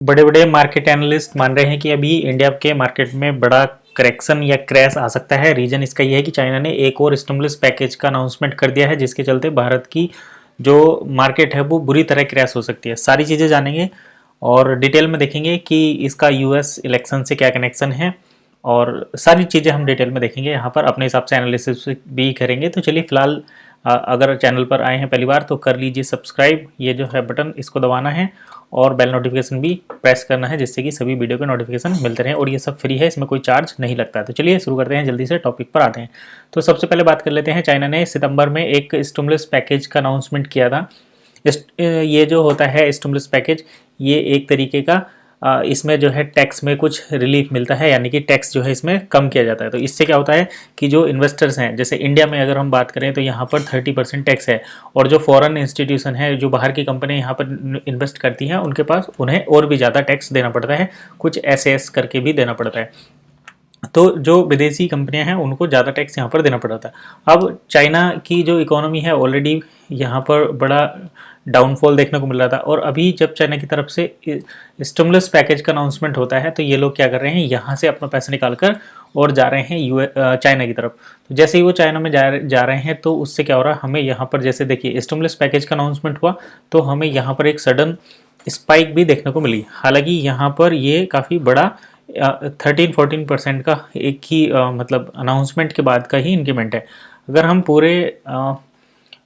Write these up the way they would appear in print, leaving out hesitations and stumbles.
बड़े बड़े market analyst मान रहे हैं कि अभी इंडिया के मार्केट में बड़ा करेक्शन या क्रैश आ सकता है। रीजन इसका ये है कि चाइना ने एक और स्टिमुलस पैकेज का अनाउंसमेंट कर दिया है, जिसके चलते भारत की जो मार्केट है वो बुरी तरह क्रैश हो सकती है। सारी चीज़ें जानेंगे और डिटेल में देखेंगे कि इसका यूएस इलेक्शन से क्या कनेक्शन है, और सारी चीज़ें हम डिटेल में देखेंगे। यहाँ पर अपने हिसाब से एनालिसिस भी करेंगे। तो चलिए फिलहाल अगर चैनल पर आए हैं पहली बार तो कर लीजिए सब्सक्राइब, ये जो है बटन इसको दबाना है और बेल नोटिफिकेशन भी प्रेस करना है, जिससे कि सभी वीडियो के नोटिफिकेशन मिलते रहें। और ये सब फ्री है, इसमें कोई चार्ज नहीं लगता है। तो चलिए शुरू करते हैं, जल्दी से टॉपिक पर आते हैं। तो सबसे पहले बात कर लेते हैं, चाइना ने सितंबर में एक स्टिमुलस पैकेज का अनाउंसमेंट किया था। ये जो होता है स्टिमुलस पैकेज, ये एक तरीके का इसमें जो है टैक्स में कुछ रिलीफ मिलता है, यानी कि टैक्स जो है इसमें कम किया जाता है। तो इससे क्या होता है कि जो इन्वेस्टर्स हैं, जैसे इंडिया में अगर हम बात करें तो यहाँ पर 30% टैक्स है, और जो फॉरेन इंस्टीट्यूशन है, जो बाहर की कंपनियाँ यहाँ पर इन्वेस्ट करती हैं, उनके पास उन्हें और भी ज़्यादा टैक्स देना पड़ता है, कुछ एस करके भी देना पड़ता है। तो जो विदेशी कंपनियां हैं उनको ज़्यादा टैक्स यहाँ पर देना पड़ा था। अब चाइना की जो इकोनॉमी है ऑलरेडी यहाँ पर बड़ा डाउनफॉल देखने को मिल रहा था, और अभी जब चाइना की तरफ से स्टिमुलस पैकेज का अनाउंसमेंट होता है तो ये लोग क्या कर रहे हैं, यहाँ से अपना पैसा निकाल कर और जा रहे हैं चाइना की तरफ। तो जैसे ही वो चाइना में जा रहे हैं तो उससे क्या हो रहा है, हमें यहाँ पर जैसे देखिए स्टिमुलस पैकेज का अनाउंसमेंट हुआ तो हमें यहाँ पर एक सडन स्पाइक भी देखने को मिली। हालांकि यहाँ पर ये काफ़ी बड़ा 13-14% का एक ही मतलब अनाउंसमेंट के बाद का ही इंक्रीमेंट है। अगर हम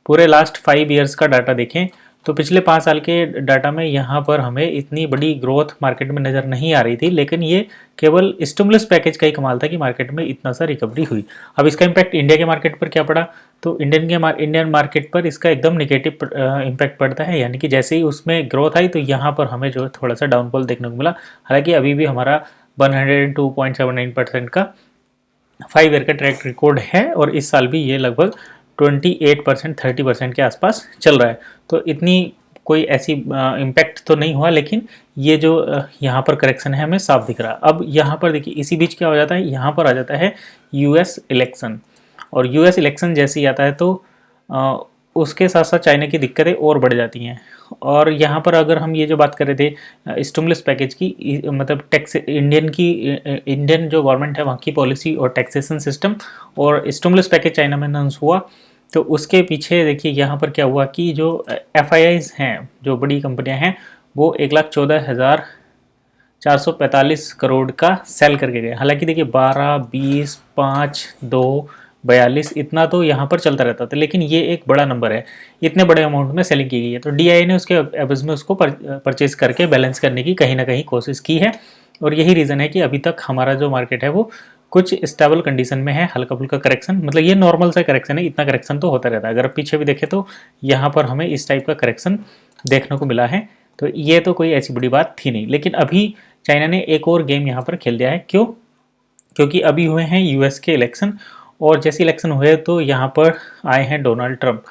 पूरे लास्ट 5 ईयर्स का डाटा देखें तो पिछले 5 साल के डाटा में यहाँ पर हमें इतनी बड़ी ग्रोथ मार्केट में नज़र नहीं आ रही थी, लेकिन ये केवल स्टिमुलस पैकेज का ही कमाल था कि मार्केट में इतना सा रिकवरी हुई। अब इसका इम्पैक्ट इंडिया के मार्केट पर क्या पड़ा, तो इंडियन मार्केट पर इसका एकदम निगेटिव इम्पैक्ट पड़ता है। यानी कि जैसे ही उसमें ग्रोथ आई तो यहाँ पर हमें जो है थोड़ा सा डाउनफॉल देखने को मिला। हालांकि अभी भी हमारा 102.79% का 5 ईयर का ट्रैक रिकॉर्ड है, और इस साल भी ये लगभग 28% 30% के आसपास चल रहा है। तो इतनी कोई ऐसी इम्पैक्ट तो नहीं हुआ, लेकिन ये जो यहाँ पर करेक्शन है हमें साफ दिख रहा है। अब यहाँ पर देखिए इसी बीच क्या हो जाता है, यहाँ पर आ जाता है यूएस इलेक्शन, और यूएस इलेक्शन जैसे ही आता है तो उसके साथ साथ चाइना की दिक्कतें और बढ़ जाती हैं। और यहाँ पर अगर हम ये जो बात कर रहे थे स्टिमुलस पैकेज की, मतलब टैक्स इंडियन जो गवर्नमेंट है वहाँ की पॉलिसी और टैक्सेशन सिस्टम, और स्टिमुलस पैकेज चाइना में अनाउंस हुआ तो उसके पीछे देखिए यहाँ पर क्या हुआ कि जो FIIs हैं, जो बड़ी कंपनियाँ हैं, वो 1,14,445 करोड़ का सेल करके गए। हालांकि देखिए 12, 20, 5, 2, 42 इतना तो यहाँ पर चलता रहता था, लेकिन ये एक बड़ा नंबर है, इतने बड़े अमाउंट में सेलिंग की गई है। तो DIA ने उसके एवज में उसको परचेज करके बैलेंस करने की कहीं ना कहीं कोशिश की है, और यही रीज़न है कि अभी तक हमारा जो मार्केट है वो कुछ स्टेबल कंडीशन में है। हल्का फुल्का करेक्शन, मतलब ये नॉर्मल सा करेक्शन है, इतना करेक्शन तो होता रहता है। अगर पीछे भी देखें तो यहाँ पर हमें इस टाइप का करेक्शन देखने को मिला है। तो ये तो कोई ऐसी बड़ी बात थी नहीं, लेकिन अभी चाइना ने एक और गेम यहाँ पर खेल दिया है। क्यों? क्योंकि अभी हुए हैं यूएस के इलेक्शन, और जैसे इलेक्शन हुए तो यहाँ पर आए हैं डोनाल्ड ट्रंप।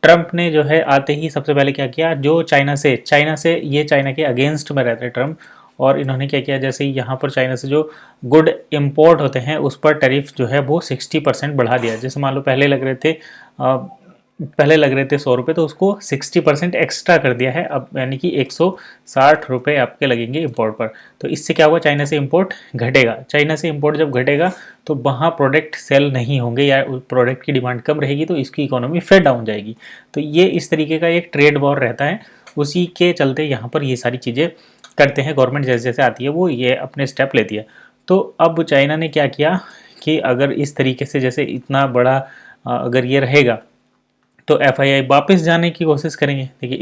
ट्रंप ने जो है आते ही सबसे पहले क्या किया, जो चाइना से ये चाइना के अगेंस्ट में रहते हैं ट्रंप, और इन्होंने क्या किया, जैसे ही यहाँ पर चाइना से जो गुड इम्पोर्ट होते हैं उस पर टैरिफ जो है वो 60% बढ़ा दिया। जैसे मान लो पहले लग रहे थे 100 रुपये, तो उसको 60% एक्स्ट्रा कर दिया है अब, यानी कि 160 रुपये आपके लगेंगे इंपोर्ट पर। तो इससे क्या हुआ, चाइना से इंपोर्ट घटेगा। चाइना से इंपोर्ट जब घटेगा तो वहाँ प्रोडक्ट सेल नहीं होंगे या प्रोडक्ट की डिमांड कम रहेगी, तो इसकी इकोनॉमी फिर डाउन जाएगी। तो ये इस तरीके का एक ट्रेड वॉर रहता है, उसी के चलते यहाँ पर ये सारी चीज़ें करते हैं। गवर्नमेंट जैसे जैसे आती है वो ये अपने स्टेप लेती है। तो अब चाइना ने क्या किया कि अगर इस तरीके से जैसे इतना बड़ा अगर ये रहेगा तो FII वापस जाने की कोशिश करेंगे। देखिए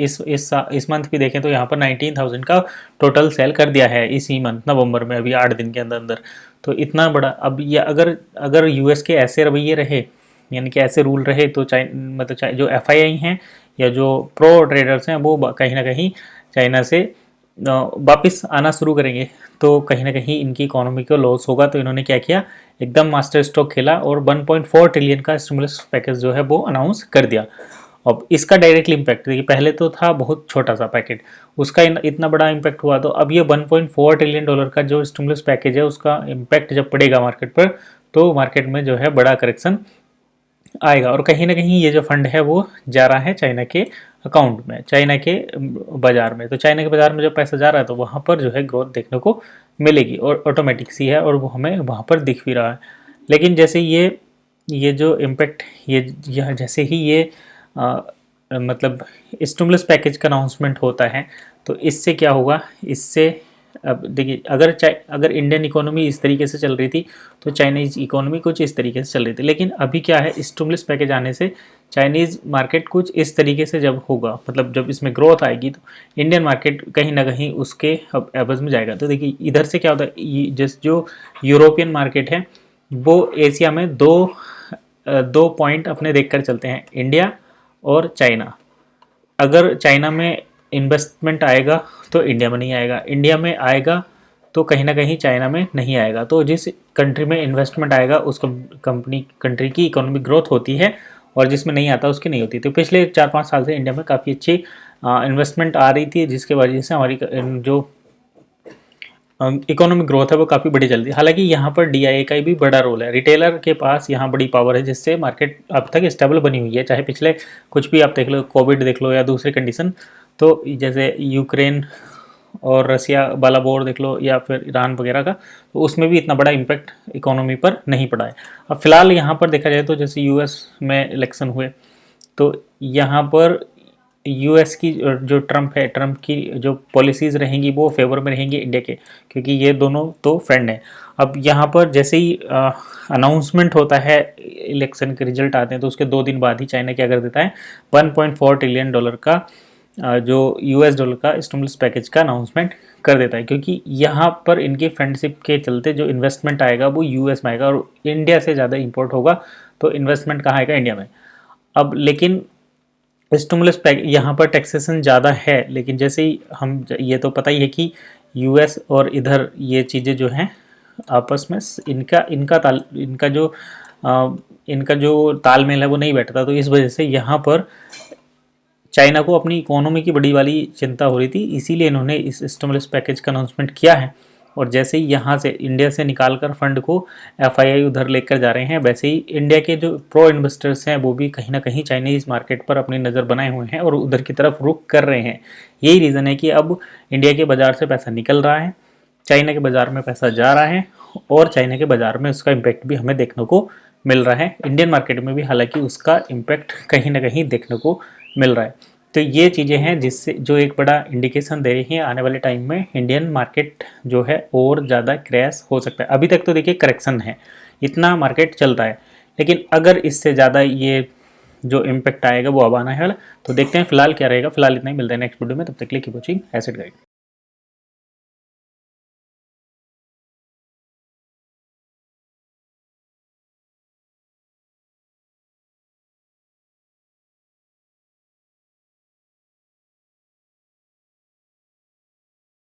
इस मंथ भी देखें तो यहाँ पर 19,000 का टोटल सेल कर दिया है इसी मंथ नवंबर में, अभी 8 दिन के अंदर अंदर। तो इतना बड़ा, अब ये अगर यूएस के ऐसे रवैये रहे, यानी कि ऐसे रूल रहे, तो जो FII हैं या जो प्रो ट्रेडर्स हैं वो कहीं ना कहीं चाइना से वापस आना शुरू करेंगे, तो कहीं ना कहीं इनकी इकोनॉमी को लॉस होगा। तो इन्होंने क्या किया, एकदम मास्टर स्ट्रोक खेला और 1.4 ट्रिलियन का स्टिमुलस पैकेज जो है वो अनाउंस कर दिया। अब इसका डायरेक्टली इम्पैक्ट देखिए, पहले तो था बहुत छोटा सा पैकेट, उसका इतना बड़ा इम्पैक्ट हुआ। तो अब ये 1.4 ट्रिलियन डॉलर का जो स्टिमुलस पैकेज है उसका इम्पैक्ट जब पड़ेगा मार्केट पर, तो मार्केट में जो है बड़ा करेक्शन आएगा, और कहीं ना कहीं ये जो फंड है वो जा रहा है चाइना के अकाउंट में, चाइना के बाजार में। तो चाइना के बाजार में जब पैसा जा रहा है तो वहाँ पर जो है ग्रोथ देखने को मिलेगी और ऑटोमेटिक सी है और वो हमें वहाँ पर दिख भी रहा है। लेकिन जैसे ये जो इम्पैक्ट ये जैसे ही ये मतलब स्टिमुलस पैकेज का अनाउंसमेंट होता है तो इससे क्या होगा, इससे अब देखिए अगर इंडियन इकोनॉमी इस तरीके से चल रही थी तो चाइनीज़ इकोनॉमी कुछ इस तरीके से चल रही थी। लेकिन अभी क्या है, स्टिमुलस पैकेज आने से चाइनीज़ मार्केट कुछ इस तरीके से जब होगा, मतलब जब इसमें ग्रोथ आएगी तो इंडियन मार्केट कहीं ना कहीं उसके एवज में जाएगा। तो देखिए इधर से क्या होता है, जो यूरोपियन मार्केट है वो एशिया में दो पॉइंट अपने देख कर चलते हैं, इंडिया और चाइना। अगर चाइना में इन्वेस्टमेंट आएगा तो इंडिया में नहीं आएगा, इंडिया में आएगा तो कहीं ना कहीं चाइना में नहीं आएगा। तो जिस कंट्री में इन्वेस्टमेंट आएगा उस कंट्री की इकोनॉमिक ग्रोथ होती है और जिसमें नहीं आता उसकी नहीं होती। तो पिछले 4-5 साल से इंडिया में काफ़ी अच्छी इन्वेस्टमेंट आ रही थी जिसके वजह से हमारी जो इकोनॉमिक ग्रोथ है वो काफ़ी बड़ी चल रही है। हालांकि यहाँ पर DIA का भी बड़ा रोल है, रिटेलर के पास यहाँ बड़ी पावर है जिससे मार्केट अब तक स्टेबल बनी हुई है। चाहे पिछले कुछ भी आप देख लो, कोविड देख लो या दूसरी कंडीशन, तो जैसे यूक्रेन और रसिया वाला वॉर देख लो या फिर ईरान वगैरह का, तो उसमें भी इतना बड़ा इम्पैक्ट इकोनॉमी पर नहीं पड़ा है। अब फिलहाल यहाँ पर देखा जाए तो जैसे US में इलेक्शन हुए तो यहाँ पर US की जो ट्रम्प है, ट्रम्प की जो पॉलिसीज़ रहेंगी वो फेवर में रहेंगी इंडिया के, क्योंकि ये दोनों तो फ्रेंड हैं। अब यहाँ पर जैसे ही अनाउंसमेंट होता है, इलेक्शन के रिजल्ट आते हैं तो उसके 2 दिन बाद ही चाइना क्या कर देता है, $1.4 ट्रिलियन का जो US का स्टिमुलस पैकेज का अनाउंसमेंट कर देता है। क्योंकि यहाँ पर इनकी फ्रेंडशिप के चलते जो इन्वेस्टमेंट आएगा वो US में आएगा और इंडिया से ज़्यादा इंपोर्ट होगा, तो इन्वेस्टमेंट कहाँ आएगा, इंडिया में। अब लेकिन स्टिमुलस पैक यहाँ पर टैक्सेशन ज़्यादा है, लेकिन जैसे ही हम, ये तो पता ही है कि US और इधर ये चीज़ें जो हैं आपस में इनका जो तालमेल है वो नहीं बैठता। तो इस वजह से यहाँ पर चाइना को अपनी इकोनॉमी की बड़ी वाली चिंता हो रही थी, इसीलिए इन्होंने इस स्टिमुलस पैकेज का अनाउंसमेंट किया है। और जैसे ही यहाँ से इंडिया से निकाल कर फंड को FII उधर लेकर जा रहे हैं, वैसे ही इंडिया के जो प्रो इन्वेस्टर्स हैं वो भी कहीं ना कहीं चाइनीज़ मार्केट पर अपनी नज़र बनाए हुए हैं और उधर की तरफ रुख कर रहे हैं। यही रीज़न है कि अब इंडिया के बाज़ार से पैसा निकल रहा है, चाइना के बाज़ार में पैसा जा रहा है और चाइना के बाज़ार में उसका इम्पैक्ट भी हमें देखने को मिल रहा है। इंडियन मार्केट में भी हालांकि उसका इम्पैक्ट कहीं ना कहीं देखने को मिल रहा है। तो ये चीज़ें हैं जिससे जो एक बड़ा इंडिकेशन दे रही हैं आने वाले टाइम में इंडियन मार्केट जो है और ज़्यादा क्रैश हो सकता है। अभी तक तो देखिए करेक्शन है, इतना मार्केट चल रहा है, लेकिन अगर इससे ज़्यादा ये जो इम्पैक्ट आएगा वो अब आना है वाला, तो देखते हैं फिलहाल क्या रहेगा। फिलहाल इतना ही, मिलते हैं नेक्स्ट वीडियो में, तब तक के लिए कीप वॉचिंग एसेट गाइड।